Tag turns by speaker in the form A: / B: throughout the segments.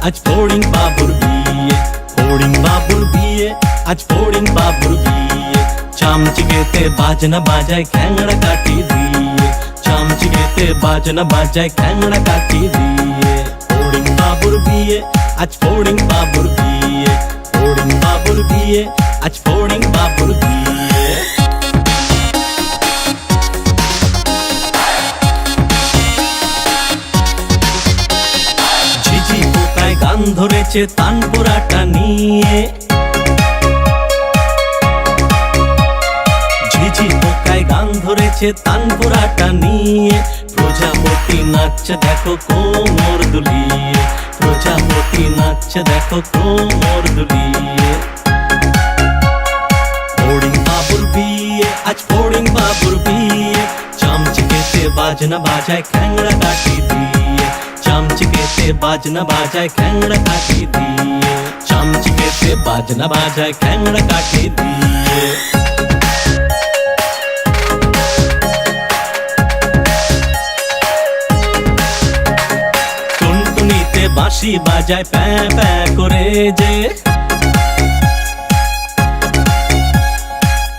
A: আজ ফড়িং বাবুর বিয়ে, ফড়িং বাবুর বিয়ে, আজ ফড়িং বাবুর বিয়ে। চামচিকেতে বাজনা বাজায় খ্যাংড়া কাঠি দিয়ে, চামচিকেতে বাজনা বাজায় খ্যাংড়া কাঠি দিয়ে। ফড়িং বাবুর বিয়ে, আজ ফড়িং বাবুর বিয়ে, ফড়িং বাবুর বিয়ে, আজ ফড়িং বাবুর বিয়ে। ঝিঝি পোকায় গান ধরেছে তানপুরাটা নিয়ে, ঝিঝি পোকায় গান ধরেছে তানপুরাটা নিয়ে। প্রজাপতি নাচছে দেখো কোমর দুলিয়ে, প্রজাপতি নাচছে দেখো কোমর দুলিয়ে। ফড়িং বাবুর বিয়ে, আজ ফড়িং বাবুর বিয়ে। চামচিকেতে বাজনা বাজায় খ্যাংড়া কাঠি দিয়ে, চামচিকেতে বাজনা বাজায় খ্যাংড়া কাঠি দিয়ে, চামচিকেতে বাজনা বাজায় খ্যাংড়া কাঠি দিয়ে। টুনটুনিতে বাঁশি বাজায় প্যাঁ প্যাঁ করে যে,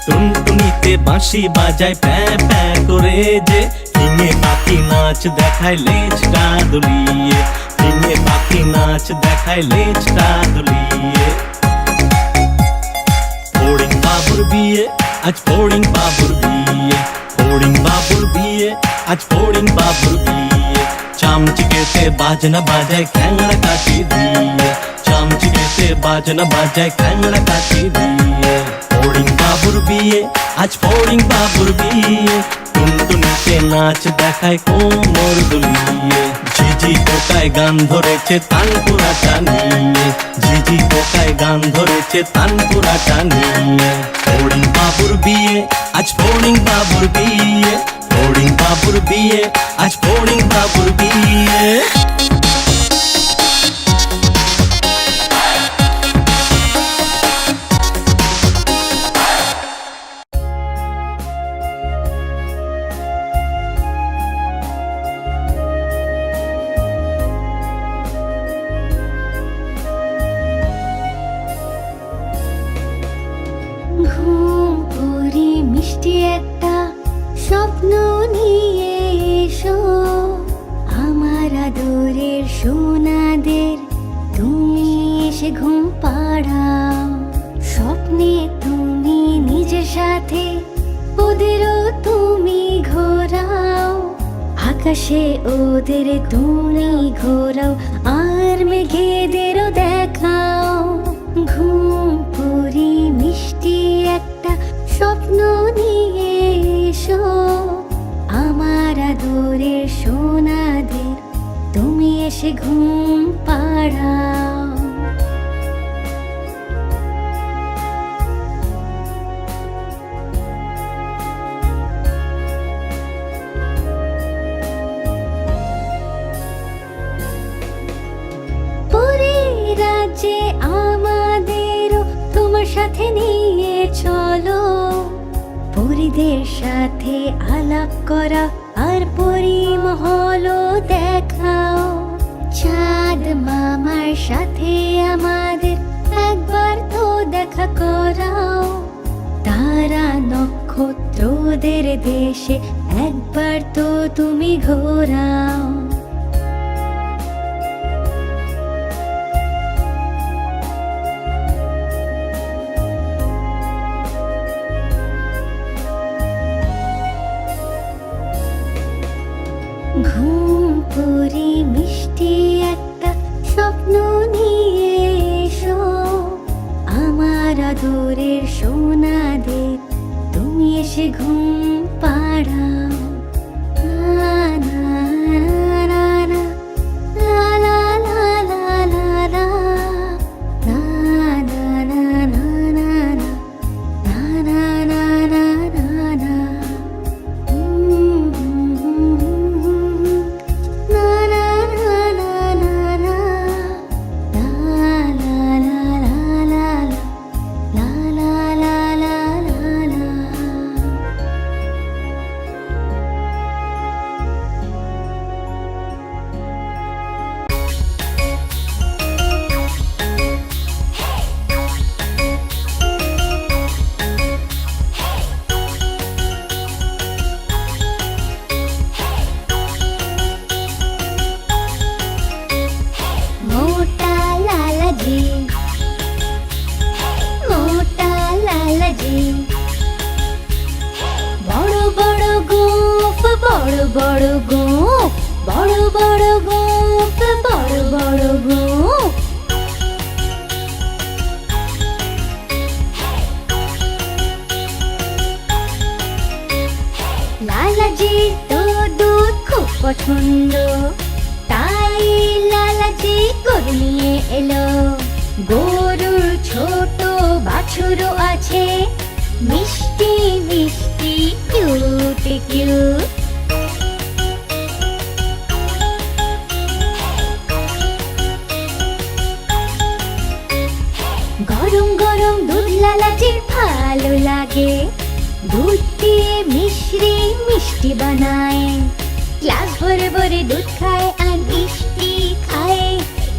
A: টুনটুনিতে বাঁশি বাজায় প্যাঁ প্যাঁ করে যে। ফিঙে পাখি নাচ দেখায় লেজটা দুলিয়ে, ফিঙে পাখি নাচ দেখায় লেজটা দুলিয়ে। ফড়িং বাবুর বিয়ে, আজ ফড়িং বাবুর বিয়ে, ফড়িং বাবুর বিয়ে, আজ ফড়িং বাবুর বিয়ে। চামচিকেতে বাজনা বাজায় খ্যাংড়া কাঠি দিয়ে, চামচিকেতে বাজনা বাজায় খ্যাংড়া কাঠি দিয়ে। ফড়িং বাবুর বিয়ে, আজ ফড়িং বাবুর বিয়ে। টুনটুনিতে নাচ দেখায় কোমর দুলিয়ে, ঝিঝি পোকায় গান ধরেছে তানপুরাটা নিয়ে, ঝিঝি পোকায় গান ধরেছে তানপুরাটা নিয়ে। ফড়িং বাবুর বিয়ে, আজ ফড়িং বাবুর বিয়ে, ফড়িং বাবুর বিয়ে, আজ ফড়িং বাবুর বিয়ে।
B: ঘুম পড়ি মিষ্টি একটা স্বপ্ন নিয়ে এসো, আমার আদরের সোনাদের তুমি এসে ঘুম পাড়াও। স্বপ্নে তুমি নিজের সাথে ওদেরও তুমি ঘোরাও, আকাশে ওদের তুমি ঘোরাও আর মেঘেদেরও দেখাও। ঘুম পড়ি মিষ্টি একটা স্বপ্ন নিয়ে এসো, আমার আদরের সোনাদের তুমি এসে ঘুম পাড়াও। পরীর রাজ্যে আমাদেরও তোমার সাথে নিয়ে চলো, পরীদের সাথে আলাপ করা আর পরিমহলও দেখাও। চাঁদ মামার সাথে আমাদের একবার তো দেখা করাও, তারা নক্ষত্রদের দেশে একবার তো তুমি ঘোরাও। ঘুম পড়ি মিষ্টি একটা স্বপ্ন নিয়ে এসো, আমার আদরের সোনাদের তুমি এসে ঘুম পাড়াও। না না বড় বড় গোঁফ, বড় বড় গোঁফ, বড় বড় গোঁফ। লালাজির তো দুধ খুব পছন্দ, তাই লালাজি গরু নিয়ে এলো। গরুর ছোট বাছুরও আছে, মিষ্টি মিষ্টি কিউট কিউট। গরম গরম দুধ লালাজির ভালো লাগে, দুধ দিয়ে মিশ্রি মিষ্টি বানায়। গ্লাস ভরে ভরে দুধ খায় আর মিষ্টি খায়,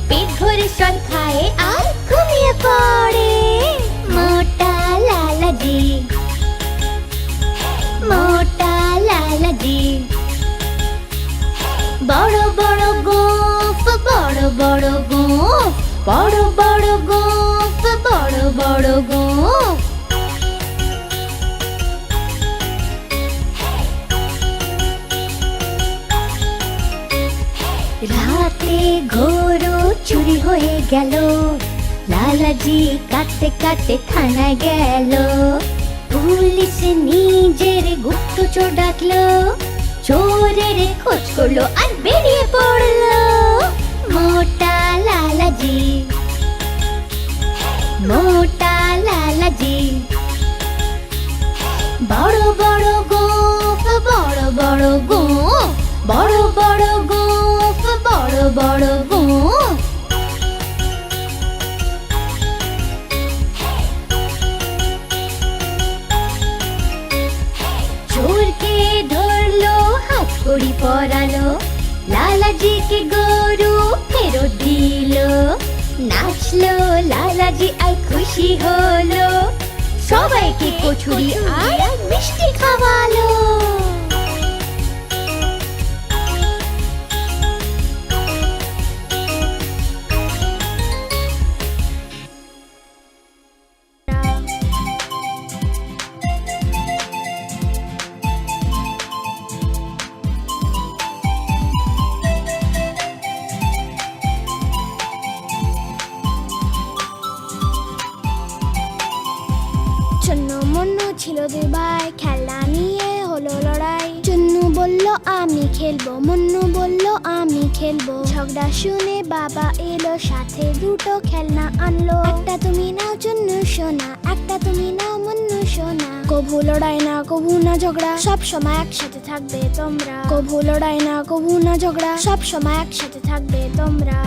B: পেট ভরে সব খায় আর ঘুমিয়ে পড়ে। মোটা লালাজি, মোটা লালাজি। বড় বড় গোঁফ, বড় বড় গোঁফ, বড় বড় গোঁফ, বড় বড় গোঁফ। রাতে গরু চুরি হয়ে গেল, লালাজি কাটতে কাটতে থানায় গেল। পুলিশ নিজের গুপ্তচর ডাকলো, চোরের খোঁজ করলো আর বেরিয়ে পড়লো। মোটা লালাজি, মোটা লালাজি। বড় বড় গোঁফ, বড় বড় গোঁফ, বড় বড় গোঁফ, বড় বড় গোঁফ। চোরকে ধরলো, হাত কড়ি পরালো, লালাজিকে গরু ফেরত দিল। নাচলো লালাজি আর খুশি হলো, সবাইকে কচুরি আর মিষ্টি খাওয়ালো।
C: চুন্নু মুন্নু ছিল দুই ভাই, খেলনা নিয়ে হলো লড়াই। চুন্নু বলল আমি খেলবো, মুন্নু বলল আমি খেলবো। ঝগড়া শুনে বাবা এলো, সাথে দুটো খেলনা আনলো। একটা তুমি নাও চুন্নু সোনা, একটা তুমি নাও মুন্নু সোনা। কভু লড়াই না কভু না ঝগড়া, সব সময় একসাথে থাকবে তোমরা। কভু লড়াই না কভু না ঝগড়া, সব সময় একসাথে থাকবে তোমরা।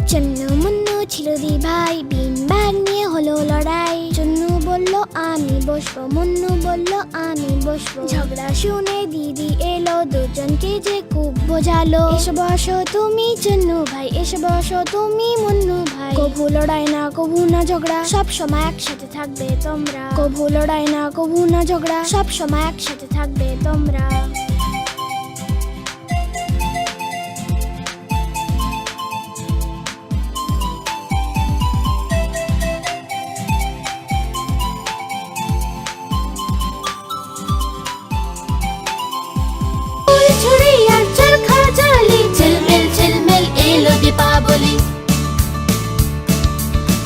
C: চুন্নু মুন্নু ছিল দুই ভাই, বিন ব্যাগ নিয়ে হলো লড়াই। চুন্নু বলল আমি বসবো, মুন্নু বলল আমি বসবো। ঝগড়া শুনে দিদি এলো, দুজনকে যে খুব বোঝালো। এসে বসো তুমি চুন্নু ভাই, এসে বসো তুমি মুন্নু ভাই। কভু লড়াই না কভু না ঝগড়া, সব সময় একসাথে থাকবে তোমরা। কভু লড়াই না কভু না ঝগড়া, সব সময় একসাথে থাকবে তোমরা।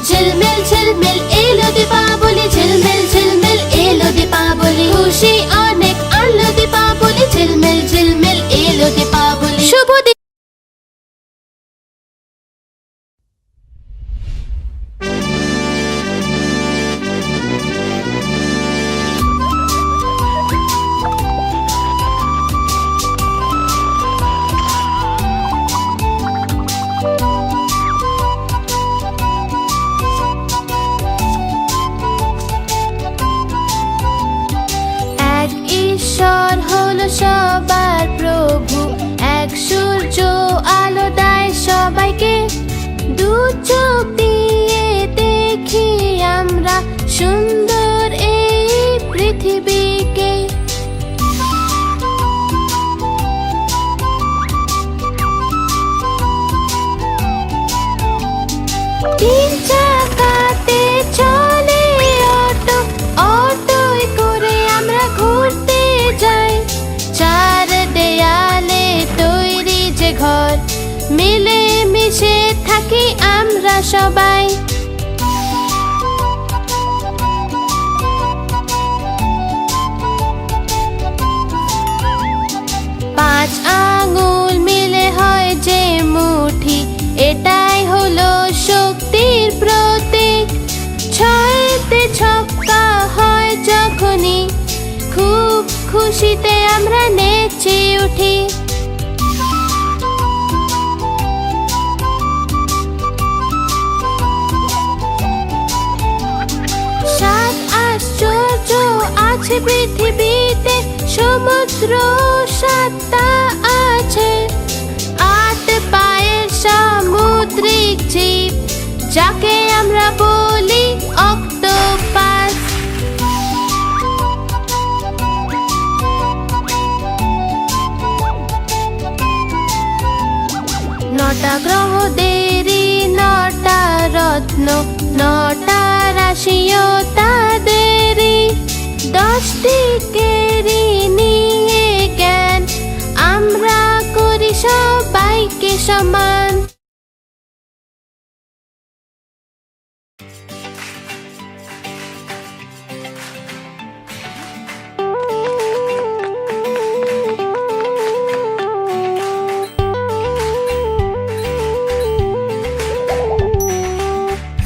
B: ঝিলমিল ঝিলমিল এলো দীপাবলি, ঝিলমিল ঝিলমিল এলো দীপাবলি। খুশি অনেক আনলো দীপাবলি, ঝিলমিল ঝিলমিল এলো দীপাবলি। শুভ
C: থাকি আমরা সবাই। পাঁচ আঙুল মিলে হয় যে মুঠি, এটাই হলো শক্তির প্রতীক। ছয়তে ছক্কা হয় যখনই, খুব খুশিতে আমরা নেচে উঠি। সাত আশ্চর্য আছে পৃথিবীতে, সমুদ্র সাতটা আছে। আট পায়ের সামুদ্রিক জীব, যাকে আমরা বলি অক্টোপাস। নটা গ্রহদেরই নটা রত্ন, নটা রাশিও তাদেরই। 10টি কেরি নিয়ে জ্ঞান, আমরা করি সবাইকে সমান।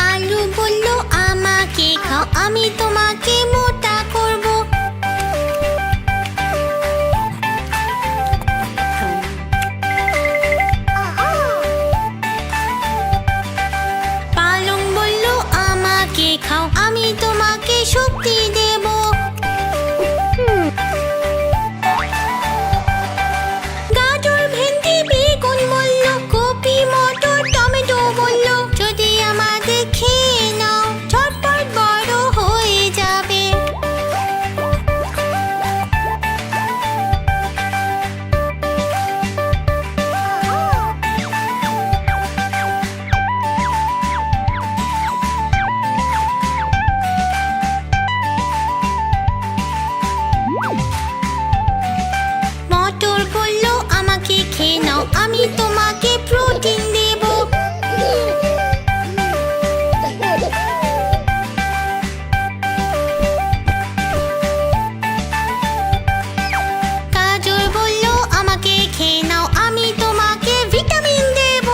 B: আলু বলল আমাকে খাও, আমি তোমাকে মোটা করব। পালং বলল আমাকে খাও, আমি তোমাকে শক্তি দেব। গাজর ভেন্ডি বেগুন বলল, কপি মটর টমেটো বলল, যদি আমাদের খেয়ে নাও ঝটপট বড় হয়ে যাবে। মটর বলল আমাকে খেয়ে নাও, আমি তোমাকে প্রোটিন দেব। গাজর বলল আমাকে খেয়ে নাও, আমি তোমাকে ভিটামিন দেব।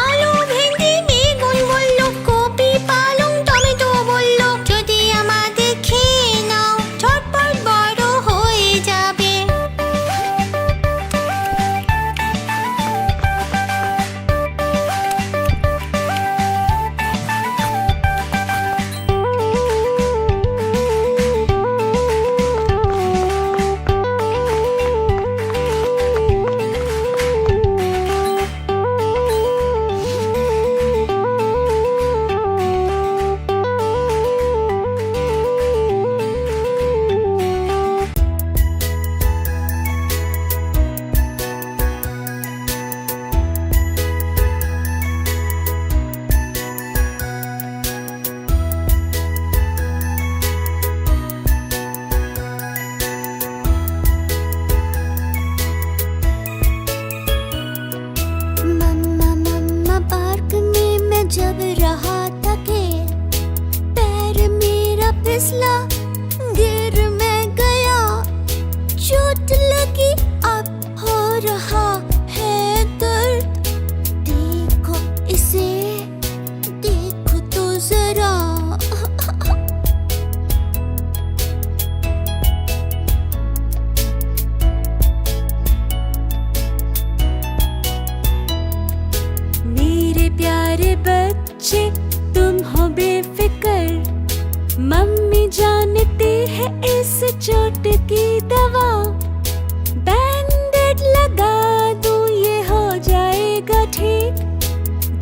B: আলু ভেন্ডি বেগুন বলল, কপি পালং টমেটো বলল, যদি আমাদের খেয়ে নাও ঝটপট বড় হয়ে যাবে। मम्मा मम्मा पार्क में मैं जब रहा था खेल, पैर मेरा फिसला, गिर मैं गया, चोट लगी अब हो रहा है दर्द। देखो इसे, देखो तो जरा।
D: मेरे प्यारे बच्चे तुम हो बेफिक्र, मम्मी जानती है इस चोट की दवा। बैंडेड लगा दूं ये हो जाएगा ठीक।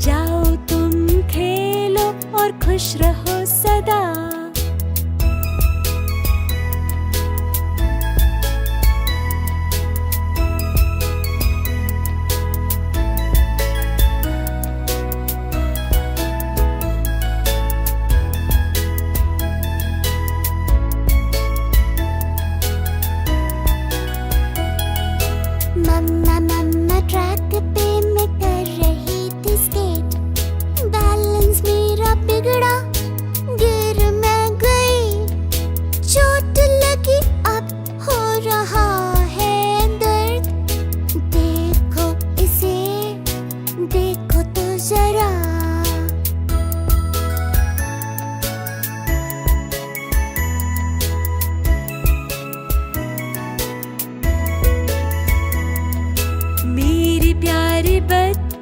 D: जाओ तुम खेलो और खुश रहो सदा।
B: मम्मी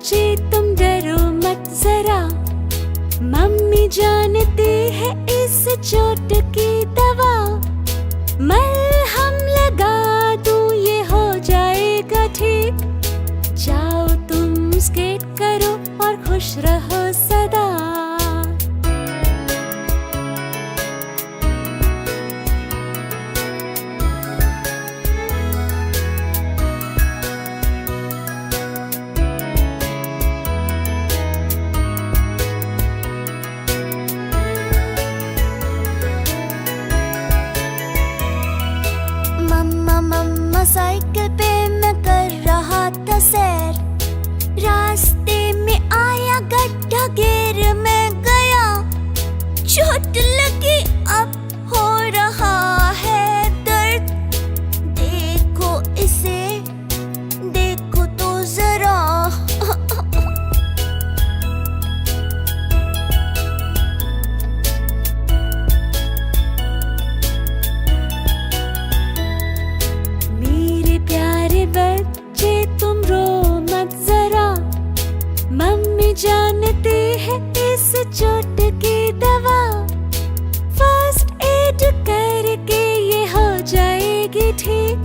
D: बच्चे तुम डरो मत जरा, मम्मी जानती है इस चोट की दवा। मलहम लगा दूं ये हो जाएगा ठीक, जाओ तुम स्केट करो और खुश रहो सदा।
C: मम्मा साइकिल पे मैं कर रहा था सैर, रास्ते में आया गड्ढा, गिर मैं गया, चोट लगी अब हो रहा है दर्द। देखो इसे, देखो तो जरा।
D: मेरे प्यारे बच्चे तुम रो मत जरा, मम्मी जानती है इस चोट की दवा। फर्स्ट एड करके ये हो जाएगी ठीक,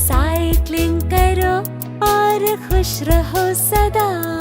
D: साइकिलिंग करो और खुश रहो सदा।